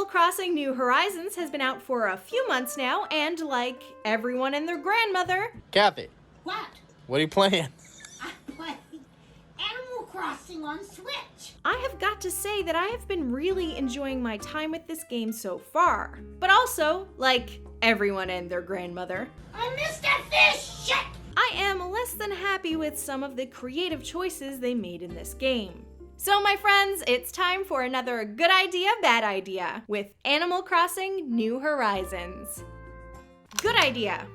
Animal Crossing New Horizons has been out for a few months now, and like everyone and their grandmother... Kathy. What? What are you playing? I'm playing Animal Crossing on Switch. I have got to say that I have been really enjoying my time with this game so far. But also, like everyone and their grandmother, I missed that fish! Shit! I am less than happy with some of the creative choices they made in this game. So my friends, it's time for another good idea, bad idea with Animal Crossing New Horizons. Good idea.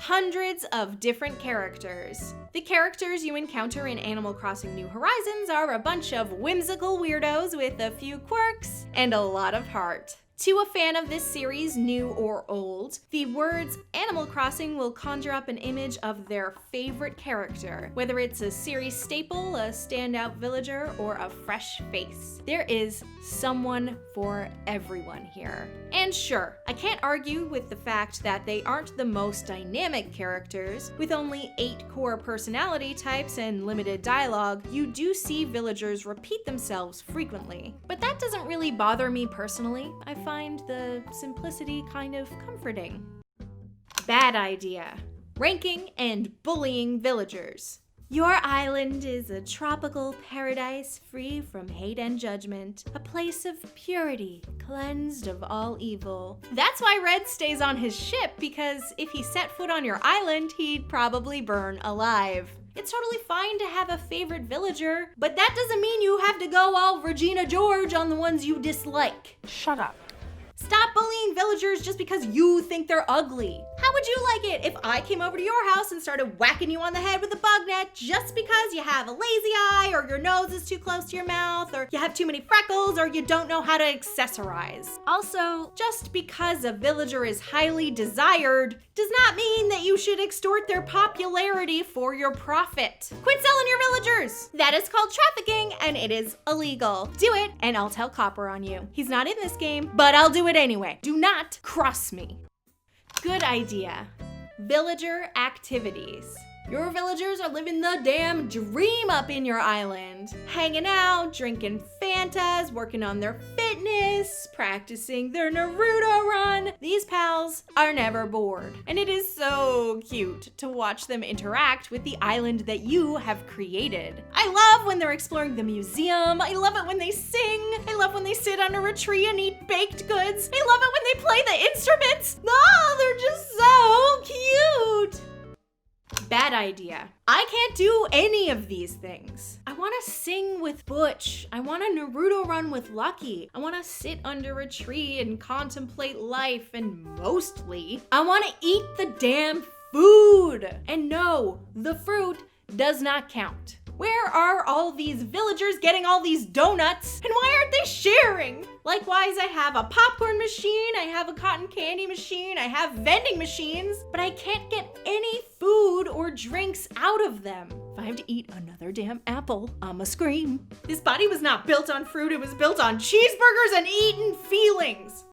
Hundreds of different characters. The characters you encounter in Animal Crossing New Horizons are a bunch of whimsical weirdos with a few quirks and a lot of heart. To a fan of this series, new or old, the words Animal Crossing will conjure up an image of their favorite character, whether it's a series staple, a standout villager, or a fresh face. There is someone for everyone here. And sure, I can't argue with the fact that they aren't the most dynamic characters. With only 8 core personality types and limited dialogue, you do see villagers repeat themselves frequently. But that doesn't really bother me personally. I find the simplicity kind of comforting. Bad idea. Ranking and bullying villagers. Your island is a tropical paradise free from hate and judgment, a place of purity, cleansed of all evil. That's why Red stays on his ship, because if he set foot on your island, he'd probably burn alive. It's totally fine to have a favorite villager, but that doesn't mean you have to go all Regina George on the ones you dislike. Shut up. Stop bullying villagers just because you think they're ugly. How would you like it if I came over to your house and started whacking you on the head with a bug net just because you have a lazy eye, or your nose is too close to your mouth, or you have too many freckles, or you don't know how to accessorize? Also, just because a villager is highly desired does not mean that you should extort their popularity for your profit. Quit selling your villagers! That is called trafficking, and it is illegal. Do it, and I'll tell Copper on you. He's not in this game, but I'll do it anyway. Do not cross me. Good idea. Villager activities. Your villagers are living the damn dream up in your island. Hanging out, drinking Fantas, working on their fitness, practicing their Naruto run. These pals are never bored. And it is so cute to watch them interact with the island that you have created. I love when they're exploring the museum. I love it when they sing. I love when they sit under a tree and eat baked goods. I love it when they play the instruments. Oh, they're just so cute. Bad idea. I can't do any of these things. I want to sing with Butch. I want a Naruto run with Lucky. I want to sit under a tree and contemplate life, and mostly, I want to eat the damn food. And no, the fruit does not count. Where are all these villagers getting all these donuts? And why aren't they sharing? Likewise, I have a popcorn machine, I have a cotton candy machine, I have vending machines, but I can't get any food or drinks out of them. If I have to eat another damn apple, I'ma scream. This body was not built on fruit, it was built on cheeseburgers and eaten feelings.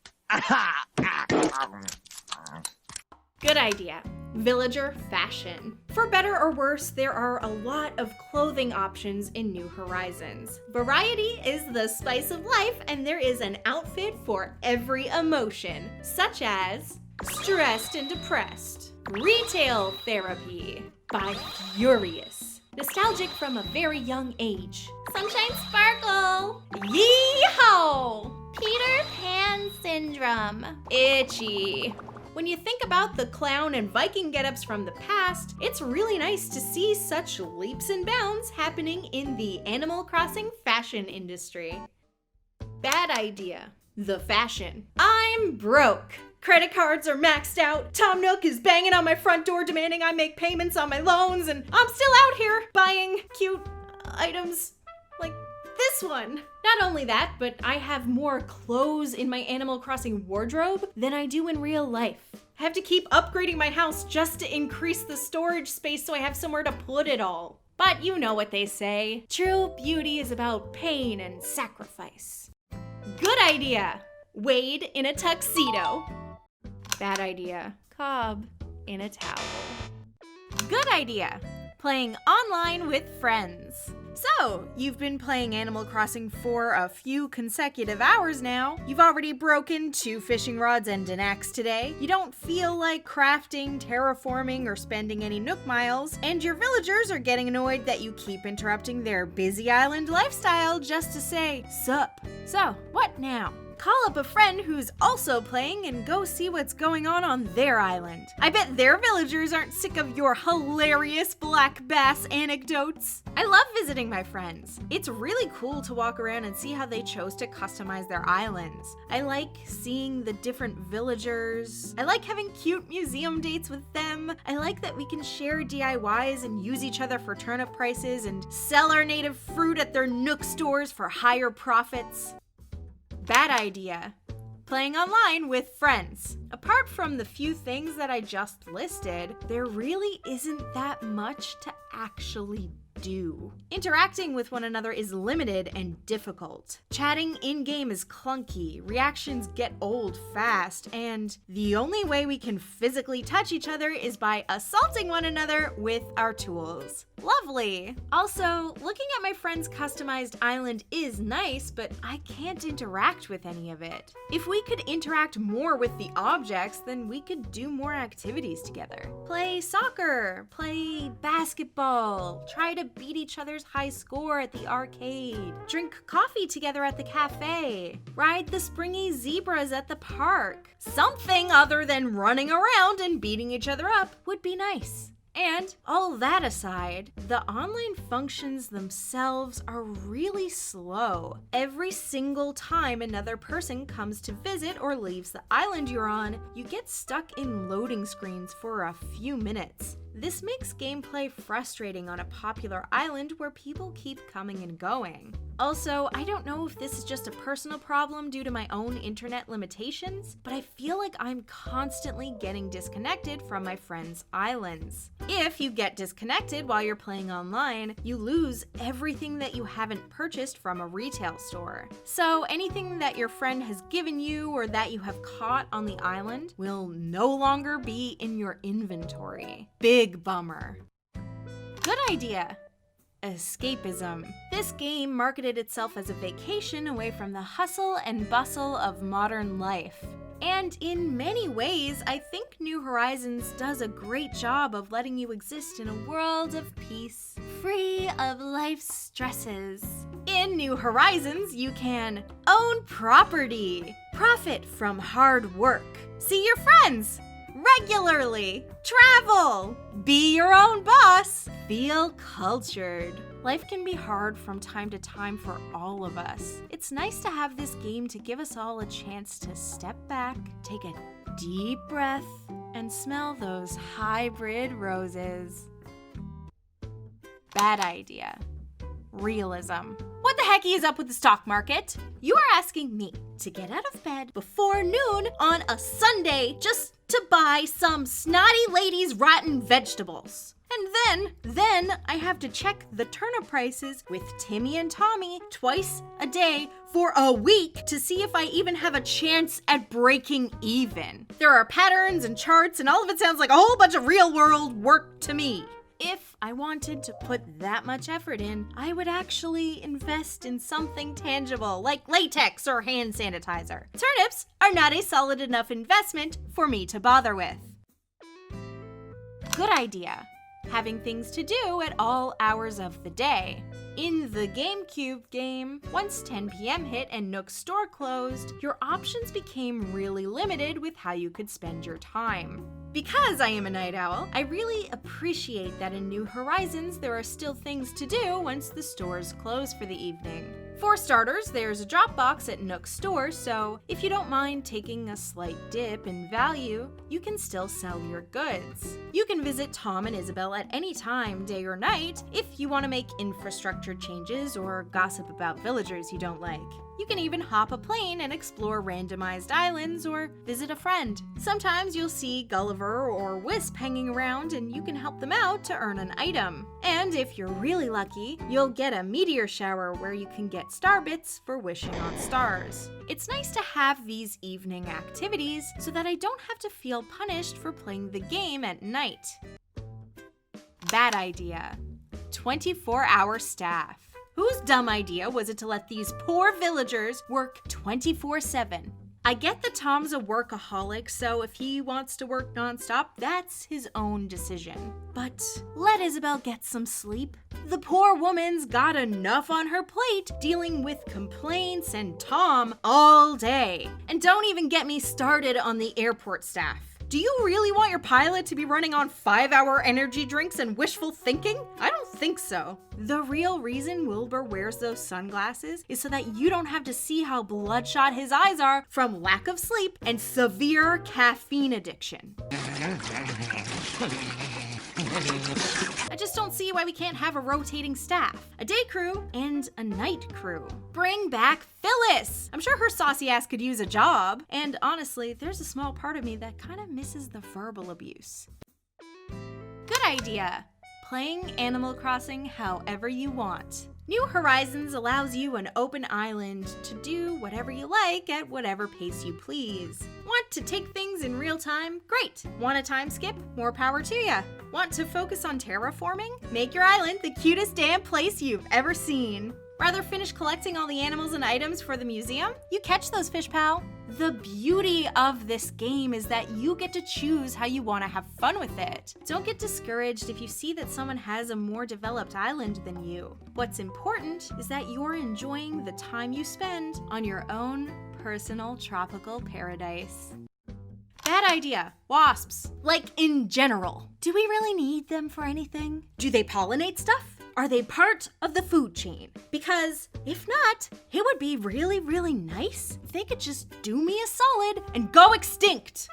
Good idea. Villager fashion. For better or worse, there are a lot of clothing options in New Horizons. Variety is the spice of life, and there is an outfit for every emotion, such as stressed and depressed, retail therapy, by furious, nostalgic from a very young age, sunshine sparkle, yee-haw, Peter Pan syndrome, itchy. When you think about the clown and Viking getups from the past, it's really nice to see such leaps and bounds happening in the Animal Crossing fashion industry. Bad idea. The fashion. I'm broke. Credit cards are maxed out. Tom Nook is banging on my front door demanding I make payments on my loans, and I'm still out here buying cute items like this one. Not only that, but I have more clothes in my Animal Crossing wardrobe than I do in real life. I have to keep upgrading my house just to increase the storage space so I have somewhere to put it all. But you know what they say. True beauty is about pain and sacrifice. Good idea. Wade in a tuxedo. Bad idea. Cobb in a towel. Good idea. Playing online with friends. So, you've been playing Animal Crossing for a few consecutive hours now. You've already broken 2 fishing rods and an axe today. You don't feel like crafting, terraforming, or spending any Nook miles. And your villagers are getting annoyed that you keep interrupting their busy island lifestyle just to say, sup. So, what now? Call up a friend who's also playing and go see what's going on their island. I bet their villagers aren't sick of your hilarious black bass anecdotes. I love visiting my friends. It's really cool to walk around and see how they chose to customize their islands. I like seeing the different villagers. I like having cute museum dates with them. I like that we can share DIYs and use each other for turnip prices and sell our native fruit at their Nook stores for higher profits. Bad idea. Playing online with friends. Apart from the few things that I just listed, there really isn't that much to actually do. Interacting with one another is limited and difficult. Chatting in-game is clunky, reactions get old fast, and the only way we can physically touch each other is by assaulting one another with our tools. Lovely! Also, looking at my friend's customized island is nice, but I can't interact with any of it. If we could interact more with the objects, then we could do more activities together. Play soccer, play basketball, try to beat each other's high score at the arcade, drink coffee together at the cafe, ride the springy zebras at the park. Something other than running around and beating each other up would be nice. And all that aside, the online functions themselves are really slow. Every single time another person comes to visit or leaves the island you're on, you get stuck in loading screens for a few minutes. This makes gameplay frustrating on a popular island where people keep coming and going. Also, I don't know if this is just a personal problem due to my own internet limitations, but I feel like I'm constantly getting disconnected from my friends' islands. If you get disconnected while you're playing online, you lose everything that you haven't purchased from a retail store. So anything that your friend has given you or that you have caught on the island will no longer be in your inventory. Big bummer. Good idea. Escapism. This game marketed itself as a vacation away from the hustle and bustle of modern life. And in many ways, I think New Horizons does a great job of letting you exist in a world of peace, free of life's stresses. In New Horizons, you can own property, profit from hard work, see your friends regularly, travel, be your own boss, feel cultured. Life can be hard from time to time for all of us. It's nice to have this game to give us all a chance to step back, take a deep breath, and smell those hybrid roses. Bad idea. Realism. What the heck is up with the stock market? You are asking me to get out of bed before noon on a Sunday just to buy some snotty lady's rotten vegetables. And then I have to check the turnip prices with Timmy and Tommy twice a day for a week to see if I even have a chance at breaking even. There are patterns and charts and all of it sounds like a whole bunch of real world work to me. If I wanted to put that much effort in, I would actually invest in something tangible like latex or hand sanitizer. Turnips are not a solid enough investment for me to bother with. Good idea. Having things to do at all hours of the day. In the GameCube game, once 10 p.m. hit and Nook's store closed, your options became really limited with how you could spend your time. Because I am a night owl, I really appreciate that in New Horizons there are still things to do once the stores close for the evening. For starters, there's a drop box at Nook's store, so if you don't mind taking a slight dip in value, you can still sell your goods. You can visit Tom and Isabel at any time, day or night, if you want to make infrastructure changes or gossip about villagers you don't like. You can even hop a plane and explore randomized islands or visit a friend. Sometimes you'll see Gulliver or Wisp hanging around and you can help them out to earn an item. And if you're really lucky, you'll get a meteor shower where you can get star bits for wishing on stars. It's nice to have these evening activities so that I don't have to feel punished for playing the game at night. Bad idea. 24-hour staff. Whose dumb idea was it to let these poor villagers work 24/7? I get that Tom's a workaholic, so if he wants to work nonstop, that's his own decision. But let Isabel get some sleep. The poor woman's got enough on her plate dealing with complaints and Tom all day. And don't even get me started on the airport staff. Do you really want your pilot to be running on 5-hour energy drinks and wishful thinking? I don't think so. The real reason Wilbur wears those sunglasses is so that you don't have to see how bloodshot his eyes are from lack of sleep and severe caffeine addiction. I just don't see why we can't have a rotating staff, a day crew and a night crew. Bring back Phyllis! I'm sure her saucy ass could use a job. And honestly, there's a small part of me that kind of misses the verbal abuse. Good idea. Playing Animal Crossing however you want. New Horizons allows you an open island to do whatever you like at whatever pace you please. Want to take things in real time? Great! Want a time skip? More power to ya! Want to focus on terraforming? Make your island the cutest damn place you've ever seen. Rather finish collecting all the animals and items for the museum? You catch those, fish pal. The beauty of this game is that you get to choose how you want to have fun with it. Don't get discouraged if you see that someone has a more developed island than you. What's important is that you're enjoying the time you spend on your own personal tropical paradise. Bad idea. Wasps. Like in general. Do we really need them for anything? Do they pollinate stuff? Are they part of the food chain? Because if not, it would be really, really nice if they could just do me a solid and go extinct.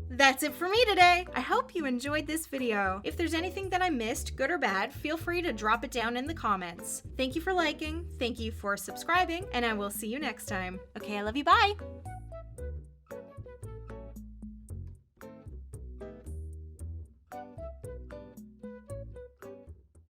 That's it for me today. I hope you enjoyed this video. If there's anything that I missed, good or bad, feel free to drop it down in the comments. Thank you for liking, thank you for subscribing, and I will see you next time. Okay, I love you, bye.